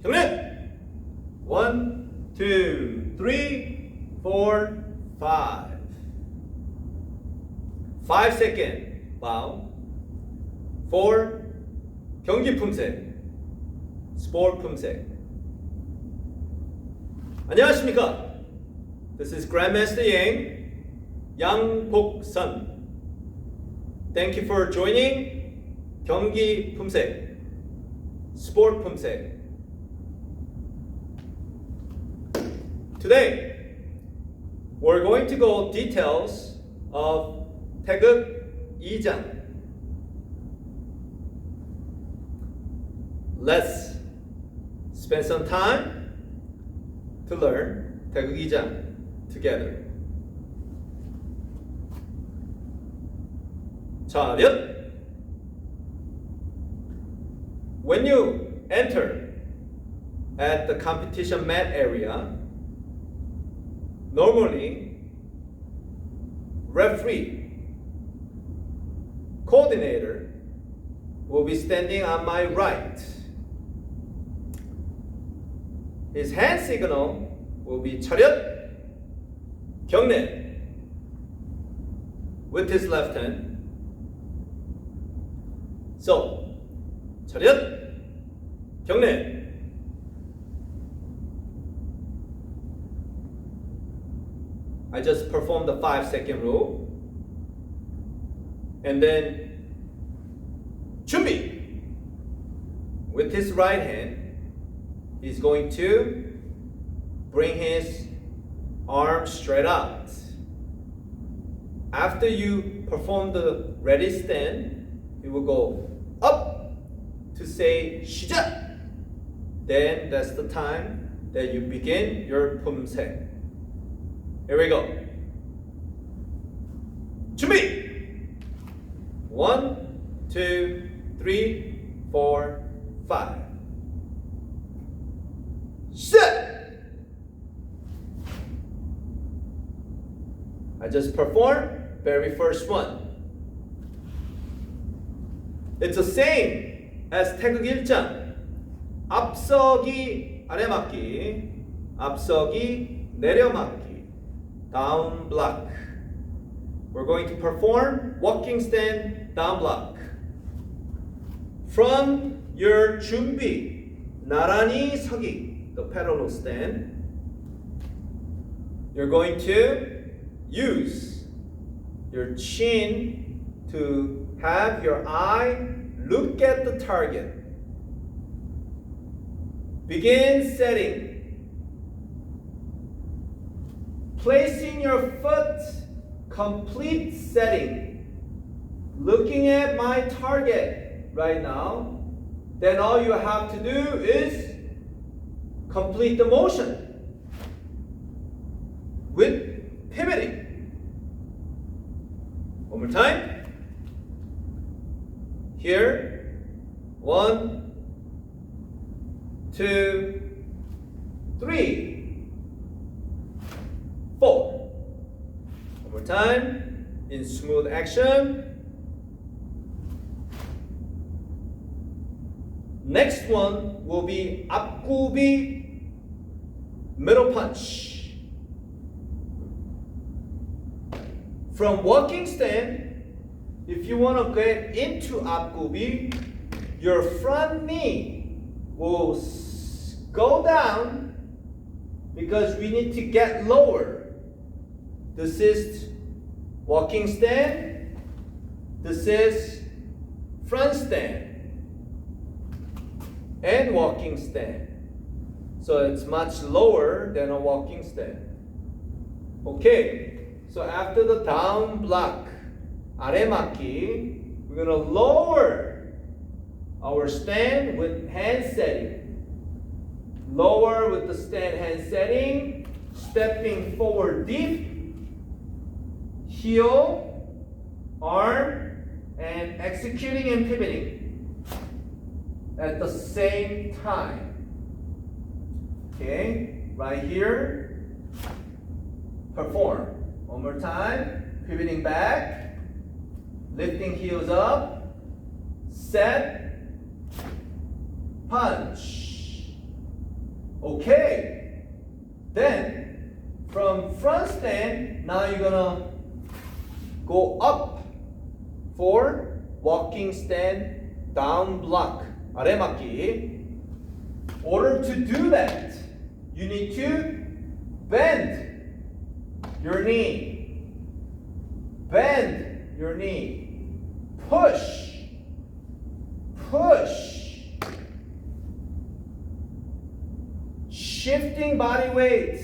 경례. 1, 2, 3, 4, 5. 5 second. Wow. 4. 경기 품새. 스포츠 품새. 안녕하십니까? This is Grandmaster Yang, 양복선. Thank you for joining 경기 품새, 스포츠 품새. Today, we're going to go details of 태극 2장. Let's spend some time to learn 태극 2장 together. 차렷. When you enter at the competition mat area, normally referee, coordinator will be standing on my right. His hand signal will be 차렷, 경례, with his left hand. So, 차렷, 경례. I just performed the 5-second rule. And then, 준비. With his right hand, he's going to bring his arm straight out. After you perform the ready stand, he will go up to say 시작. Then that's the time that you begin your 품새. Here we go. 준비. 1, 2, 3, 4, 5. 시작. I just performed very first one. It's the same as 태극 1장. 앞서기 아래맞기, 앞서기 내려맞기, down block. We're going to perform walking stand, down block. From your 준비, 나란히 서기, the parallel stand, you're going to use your chin to have your eye look at the target. Begin setting. Placing your foot, complete setting. Looking at my target right now. Then all you have to do is complete the motion with pivoting. One more time. Here, 1, 2, 3, 4. One more time, in smooth action. Next one will be 앞구비, middle punch. From walking stand, if you want to get into 앞구비, your front knee will go down because we need to get lower. This is walking stand. This is front stand and walking stand. So it's much lower than a walking stand. Okay, so after the down block, 아래맞기, we're going to lower our stand with hand setting. Lower with the stand hand setting, stepping forward deep, heel, arm, and executing and pivoting at the same time. Okay, right here, perform. One more time, pivoting back, lifting heels up, set, punch. Okay. Then from front stand, now you're gonna go up for walking stand down block. 아래맞기. In order to do that, you need to bend your knee. Bend your knee. Push. Push. Shifting body weight.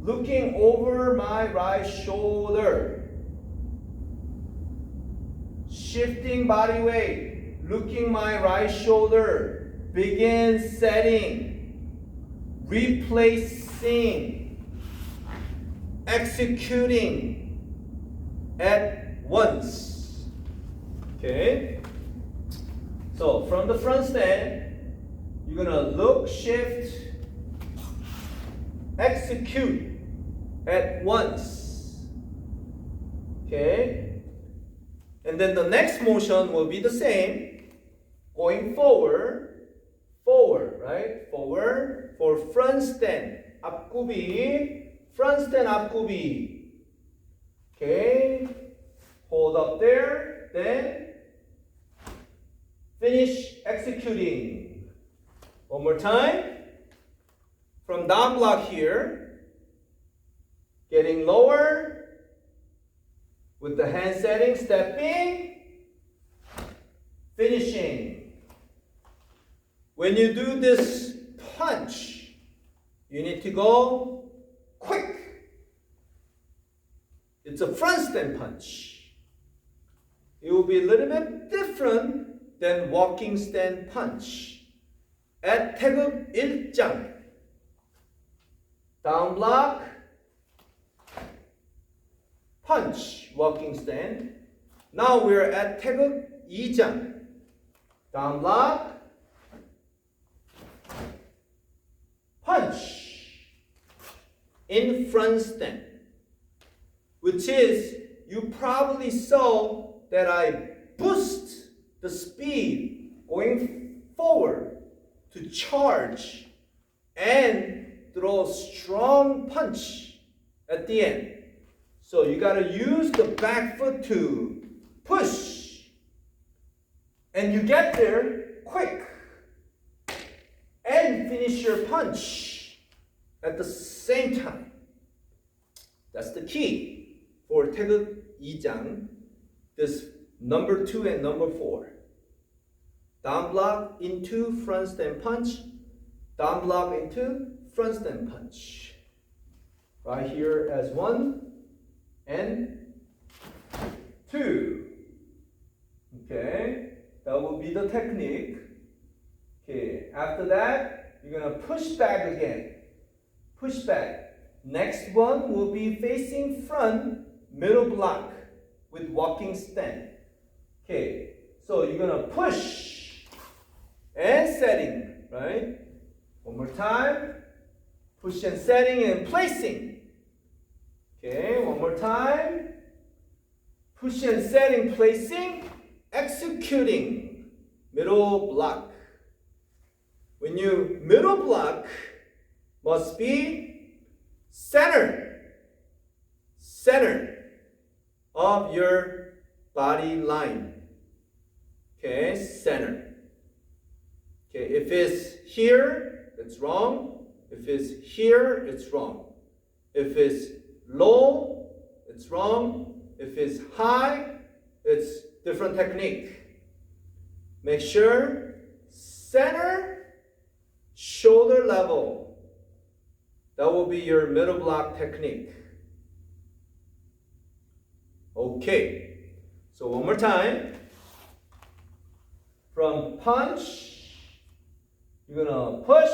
Looking over my right shoulder. Shifting body weight. Looking my right shoulder. Begin setting. Replacing. Executing. At once. Okay? So from the front stand, you're gonna look, shift, execute at once. Okay? And then the next motion will be the same. Going forward, right? Forward for front stand. 앞구비, front stand 앞구비. Okay? Hold up there, then finish executing. One more time. From down block here, getting lower with the hand setting, stepping, finishing. When you do this punch, you need to go quick. It's a front stand punch. It will be a little bit different than walking stand punch. At 태극 1장, down block, punch, walking stand. Now we're at 태극 2장, down block, punch, in front stand. Which is, you probably saw that I boost the speed going forward to charge and throw a strong punch at the end. So you got to use the back foot to push. And you get there quick. And finish your punch at the same time. That's the key for 태극 2장, this number 2 and number 4. Down block into front stand punch, down block into front stand punch. Right here as 1 and 2. Okay, that will be the technique. Okay, after that, you're going to push back again. Push back. Next one will be facing front, middle block with walking stand. Okay, so you're going to push and setting, right? One more time. Push and setting and placing. Okay, one more time. Push and setting, placing, executing. Middle block. When you middle block, must be center of your body line. Okay, center. Okay, if it's here, it's wrong. If it's here, it's wrong. If it's low, it's wrong. If it's high, it's different technique. Make sure center, shoulder level. That will be your middle block technique. Okay, so one more time. From punch, you're gonna push,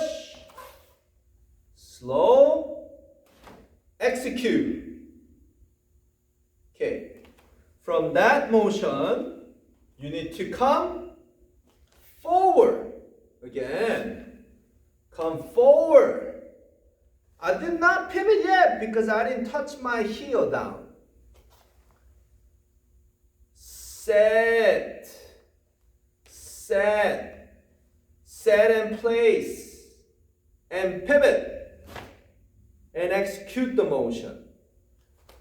slow, execute. Okay, from that motion, you need to come forward. Again, come forward. I did not pivot yet because I didn't touch my heel down. Set and place. and pivot and execute the motion.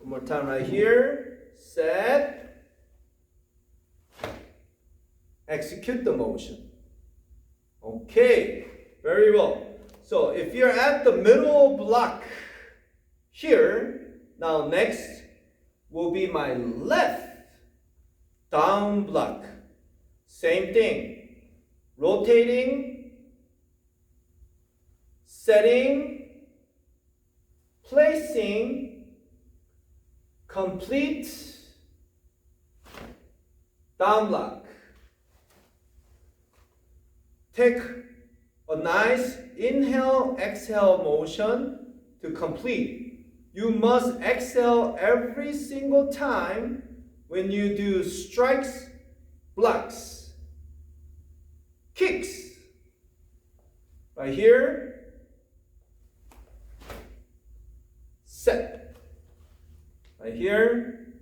One more time right here. Set, execute the motion. Okay, very well. So if you're at the middle block here, now next will be my left down block. Same thing. Rotating, setting, placing, complete, down block. Take a nice inhale, exhale motion to complete. You must exhale every single time when you do strikes, blocks, kicks. Right here, set. Right here,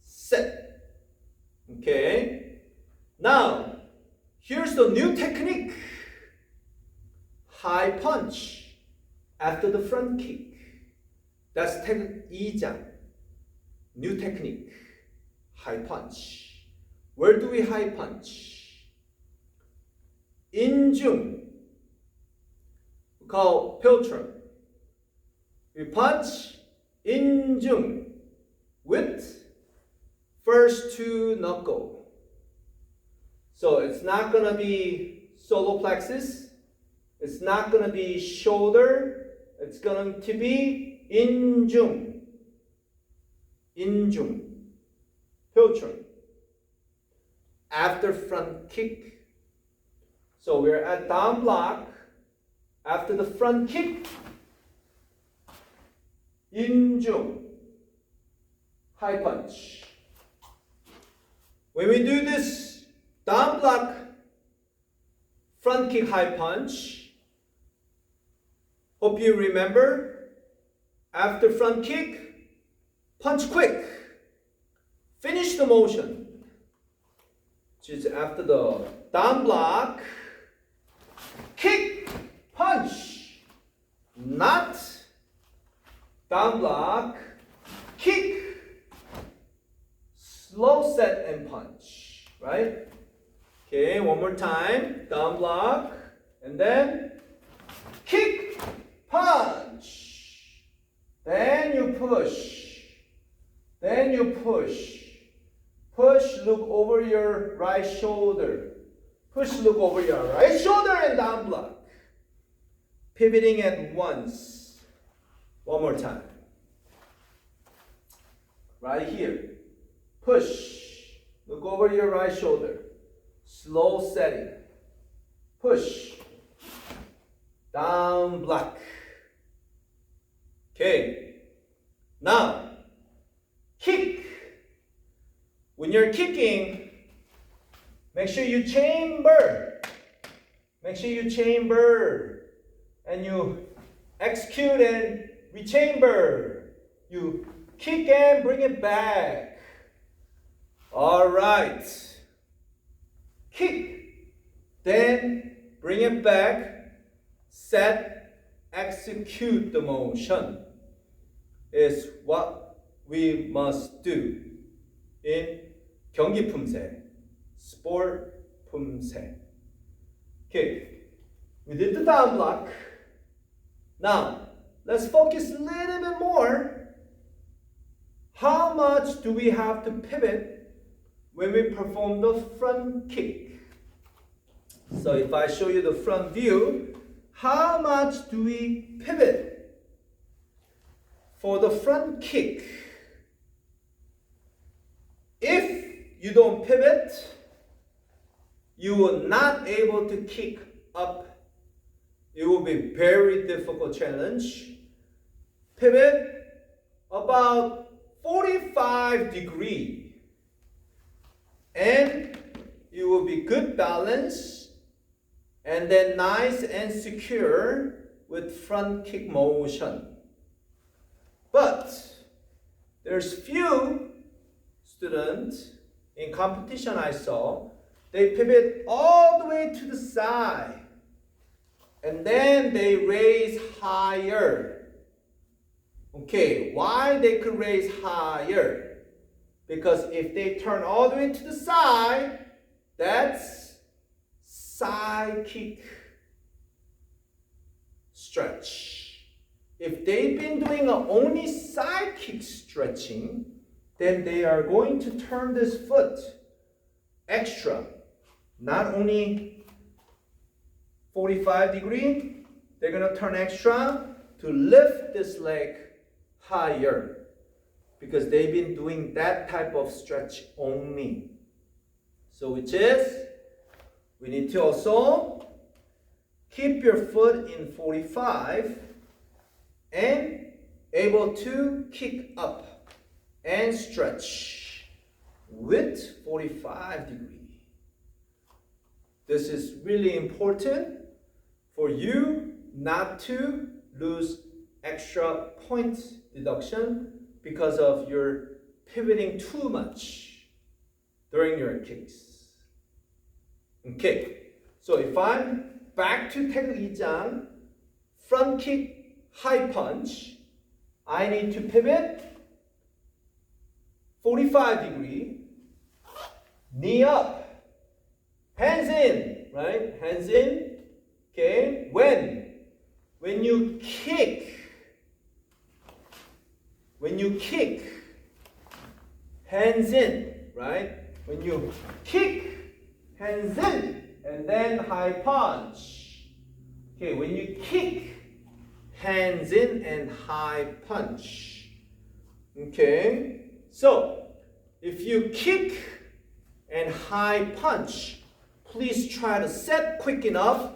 set. Okay. Now, here's the new technique. High punch after the front kick. That's Taegeuk. New technique. High punch. Where do we high punch? 인중. We call piltron. We punch 인중 with first two knuckle. So it's not going to be solar plexus. It's not going to be shoulder. It's going to be 인중. 인중. Piltron. After front kick. So we're at down block. After the front kick. 인중. High punch. When we do this down block, front kick high punch, hope you remember, after front kick, punch quick, finish the motion, which is after the down block, kick, punch, not down block, kick, slow set and punch, right? Okay, one more time, down block, and then kick, punch, then you push, push, look over your right shoulder, push, look over your right shoulder and down block, pivoting at once, one more time, right here, push, look over your right shoulder, slow setting, push, down block. Okay, now kick. When you're kicking, make sure you chamber. Make sure you chamber and you execute and rechamber. You kick and bring it back. All right. Kick, then bring it back, set, execute the motion is what we must do in 경기 품새, sport 품새. Okay, we did the down block. Now, let's focus a little bit more. How much do we have to pivot when we perform the front kick? So if I show you the front view, how much do we pivot for the front kick? If you don't pivot, you will not able to kick up. It will be very difficult challenge. Pivot about 45 degrees. And it will be good balance and then nice and secure with front kick motion. But there's few students in competition I saw, they pivot all the way to the side. and then they raise higher. Okay, why they could raise higher? Because if they turn all the way to the side, that's side kick stretch. If they've been doing only side kick stretching, then they are going to turn this foot extra. Not only 45-degree, they're going to turn extra to lift this leg higher because they've been doing that type of stretch only. So which is, we need to also keep your foot in 45 and able to kick up and stretch with 45 degree. This is really important for you not to lose extra point deduction because of your pivoting too much during your kicks. Okay, so if I'm back to Taegeuk Jang, front kick, high punch, I need to pivot 45-degree, knee up, hands in, right? Hands in. Okay, when you kick, hands in, right? When you kick, hands in, and then high punch. Okay, when you kick, hands in and high punch. Okay, so if you kick and high punch, please try to set quick enough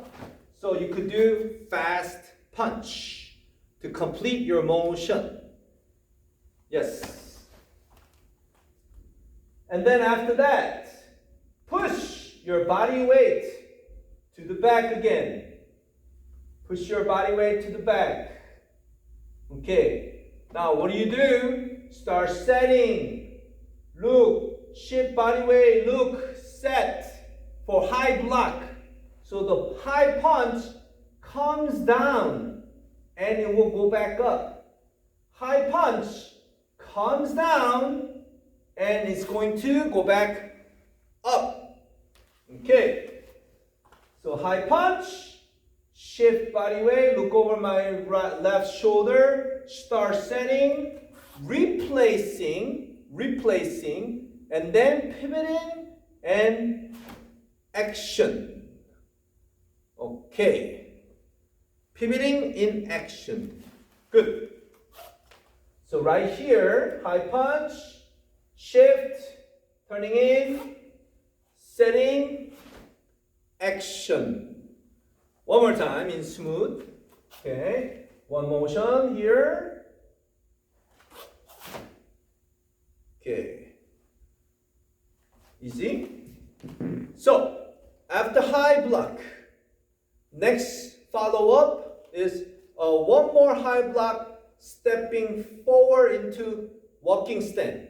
so you could do fast punch to complete your motion. Yes. And then after that, push your body weight to the back again. Push your body weight to the back. Okay. Now what do? Start setting. Look, shift body weight, look, set for high block. So the high punch comes down and it will go back up. High punch comes down and it's going to go back up. Okay. So high punch, shift body weight, look over my left shoulder, start setting, replacing, and then pivoting and action. Okay. Pivoting in action. Good. So right here, high punch, shift, turning in, setting, action. One more time in smooth. Okay. One motion here. Okay. Easy. So, after high block, next follow-up is one more high block stepping forward into walking stand.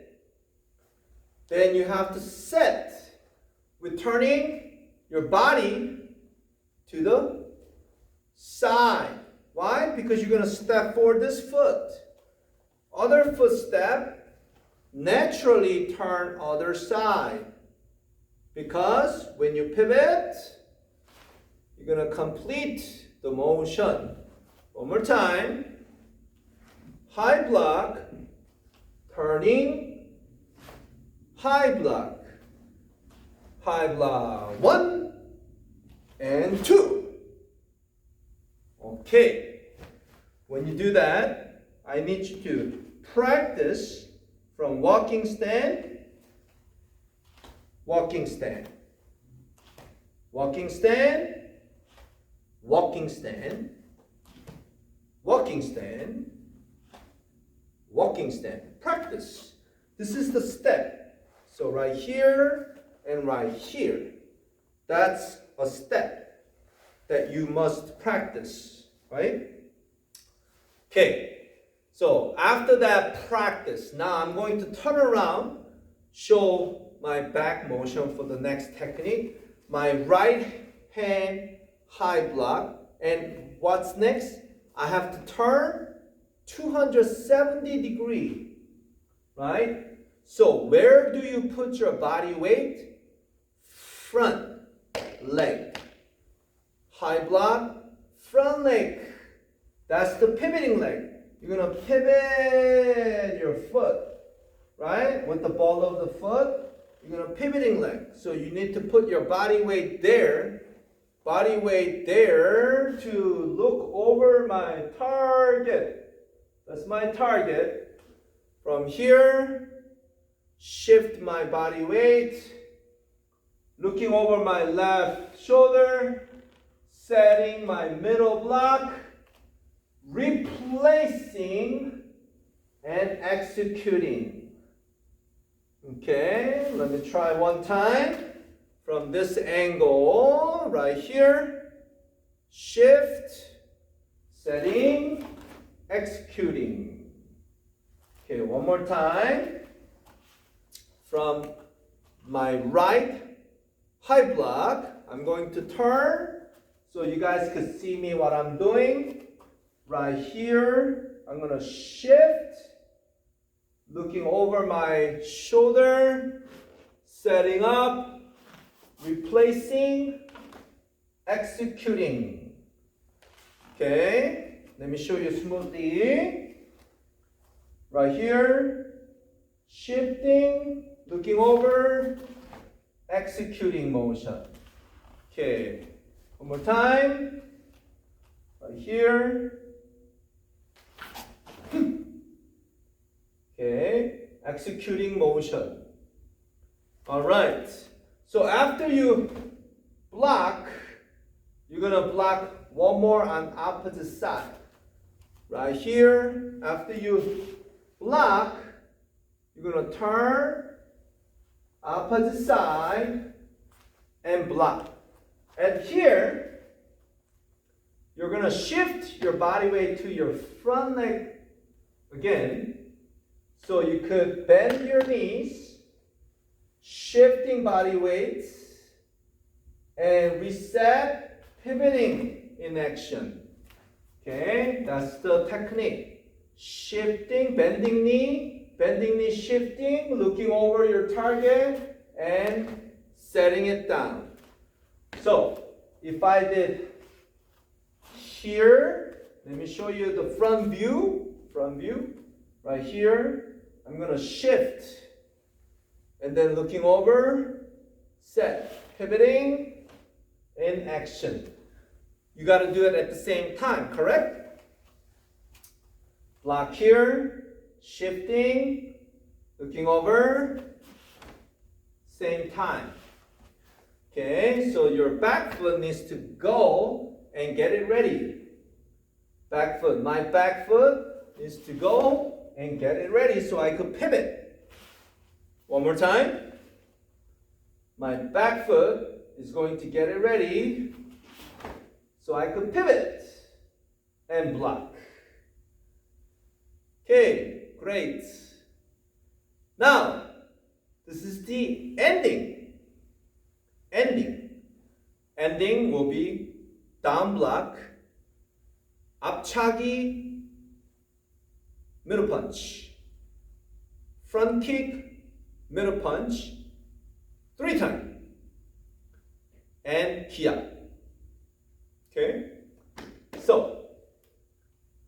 Then you have to set with turning your body to the side. Why? Because you're going to step forward this foot. Other footstep, naturally turn other side. Because when you pivot, you're going to complete the motion. One more time. High block, turning, high block. High block 1 and 2. Okay. When you do that, I need you to practice from walking stand, walking stand, walking stand, walking stand, walking stand, walking stand. Practice. This is the step. So right here and right here. That's a step that you must practice, right? Okay. So after that practice, now I'm going to turn around, show my back motion for the next technique. My right hand high block And what's next? I have to turn 270 degree, right? So where do you put your body weight? Front leg. High block, front leg. That's the pivoting leg. You're going to pivot your foot, right? With the ball of the foot, you're going to pivoting leg. So you need to put your body weight there. Body weight there to look over my target. That's my target. From here, shift my body weight. Looking over my left shoulder. Setting my middle block. Replacing and executing. Okay, let me try one time. From this angle, right here, shift, setting, executing. Okay, one more time. From my right high block, I'm going to turn so you guys can see me what I'm doing. Right here, I'm going to shift, looking over my shoulder, setting up, replacing, executing. Okay, let me show you smoothly. Right here, shifting, looking over, executing motion. Okay, one more time. Right here. Okay, executing motion. All right. So after you block, you're going to block one more on opposite side. Right here, after you block, you're going to turn opposite side and block. And here, you're going to shift your body weight to your front leg again. So you could bend your knees, shifting body weights, and reset, pivoting in action. Okay, that's the technique. Shifting, bending knee, shifting, looking over your target, and setting it down. So, if I did here, let me show you the front view, right here. I'm going to shift. And then looking over, set, pivoting, in action. You got to do it at the same time, correct? Block here, shifting, looking over, same time. Okay, so your back foot needs to go and get it ready. Back foot, my back foot needs to go and get it ready so I could pivot. One more time. My back foot is going to get it ready so I could pivot and block. Okay, great. Now, this is the ending. Ending will be down block, 앞차기, middle punch, front kick, middle punch, 3 times, and 기압. Okay? So,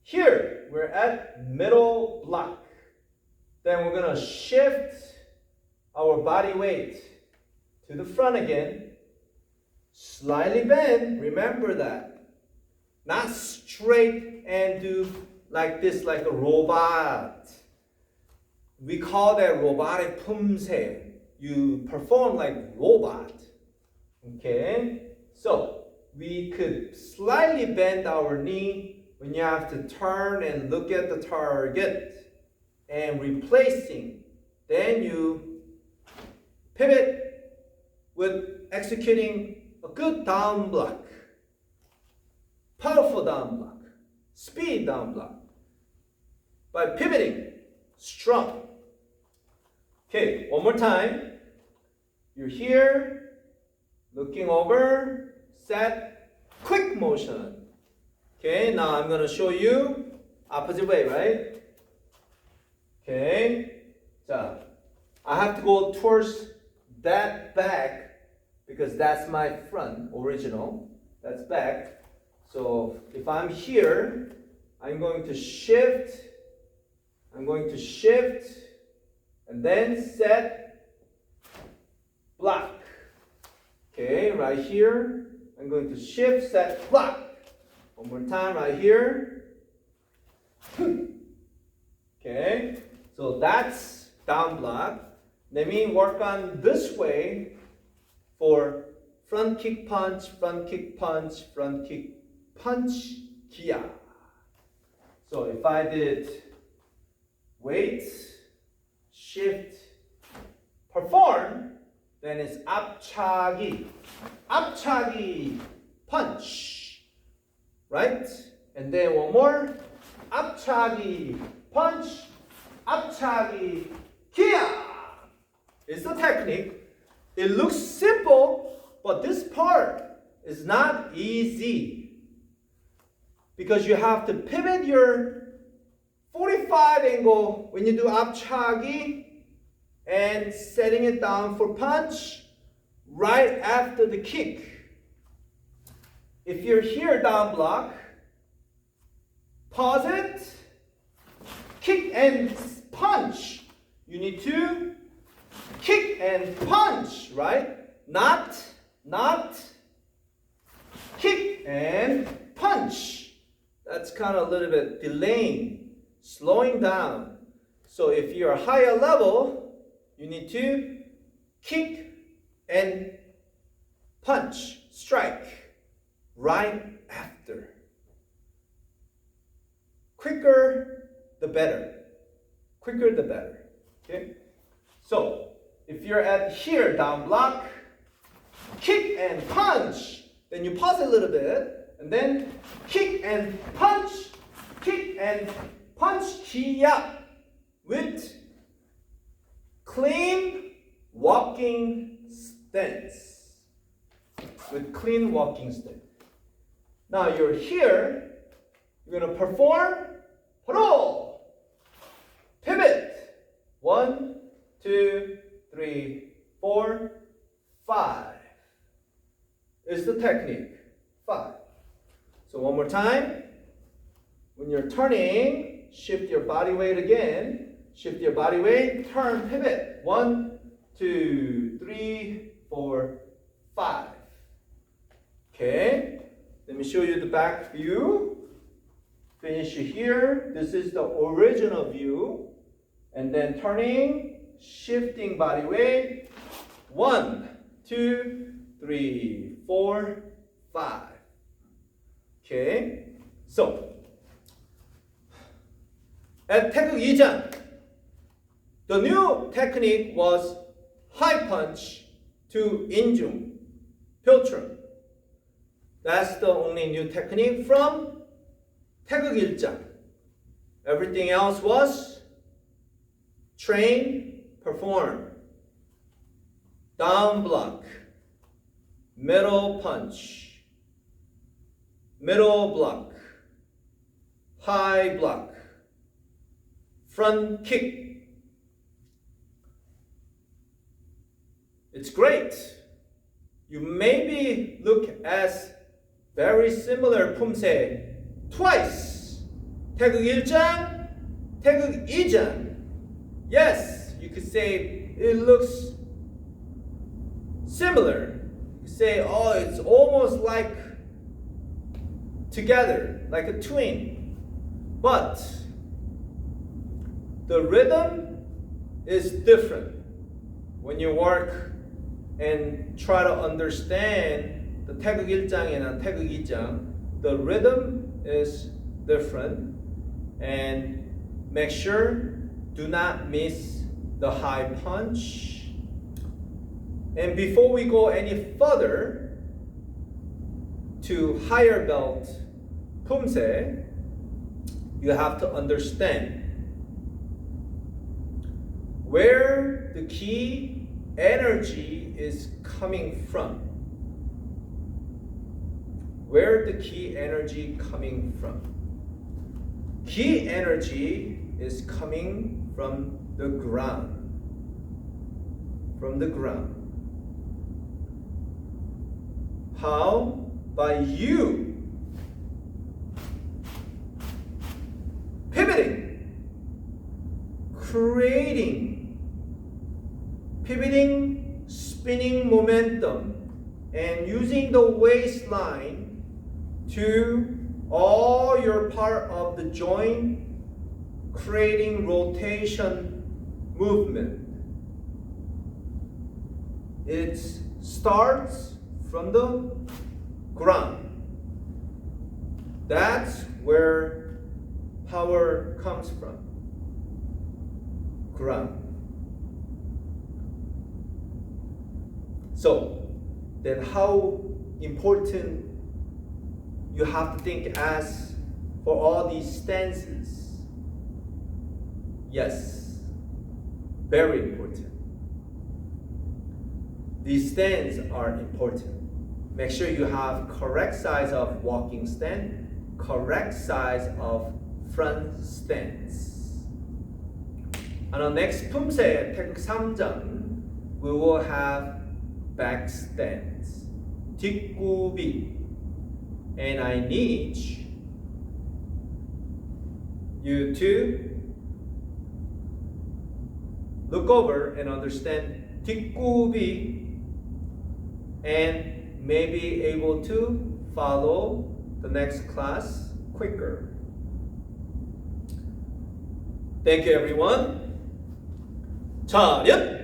here we're at middle block. Then we're going to shift our body weight to the front again. Slightly bend, remember that. Not straight and do like this, like a robot. We call that robotic Poomsae. You perform like robot. Okay? So, we could slightly bend our knee when you have to turn and look at the target and replacing. Then you pivot with executing a good down block. Powerful down block. Speed down block. By pivoting. Strong. Okay, one more time. You're here, looking over, set, quick motion. Okay, now I'm gonna show you opposite way, right? Okay, so I have to go towards that back because that's my front, original. That's back. So if I'm here, I'm going to shift, and then set, block. Okay, right here, I'm going to shift, set, block. One more time, right here. Okay, so that's down block. Let me work on this way for front kick punch, front kick punch, front kick punch, kia. So if I did wait, shift, perform, then it's 앞차기, punch, right? And then one more, 앞차기, punch, 앞차기, kia. It's the technique. It looks simple, but this part is not easy because you have to pivot your 45 angle when you do 앞차기 and setting it down for punch right after the kick. If you're here down block, pause it, kick and punch. You need to kick and punch, right? Not kick and punch. That's kind of a little bit delaying, slowing down. So if you're higher level, you need to kick and punch, strike right after. Quicker the better. Quicker the better. Okay? So if you're at here, down block, kick and punch, then you pause a little bit, and then kick and punch, kia, with clean walking stance. With clean walking stance. Now you're here, you're going to perform, 바로, pivot, 1, 2, 3, 4, 5. Is the technique. 5. So one more time. When you're turning, shift your body weight again. Shift your body weight, turn, pivot. 1, 2, 3, 4, 5. Okay. Let me show you the back view. Finish here. This is the original view. And then turning, shifting body weight. 1, 2, 3, 4, 5. Okay. So, at 태극 2장, the new technique was high punch to 인중, 필트럼. That's the only new technique from 태극 1장. Everything else was train, perform, down block, middle punch, middle block, high block, front kick. It's great. You maybe look as very similar Poomsae twice. 태극 1장, 태극 2장. Yes, you could say it looks similar. You say, oh, it's almost like together, like a twin. But the rhythm is different. When you work and try to understand the 태극 1장이나 태극 2장, the rhythm is different. And make sure do not miss the high punch. And before we go any further to higher belt Poomsae, you have to understand where the key energy is coming from. where the key energy coming from? Key energy is coming from the ground. From the ground. How? By you pivoting, creating, pivoting, spinning momentum, and using the waistline to all your part of the joint, creating rotation movement. It starts from the ground. That's where power comes from. Ground. So, then how important you have to think as for all these stances? Yes, very important. These stands are important. Make sure you have correct size of walking stand, correct size of front stance. On our next Poomsae Taegeuk 3장, we will have back stance, 뒷굽이. And I need you to look over and understand 뒷굽이 and may be able to follow the next class quicker. Thank you, everyone. 차렷!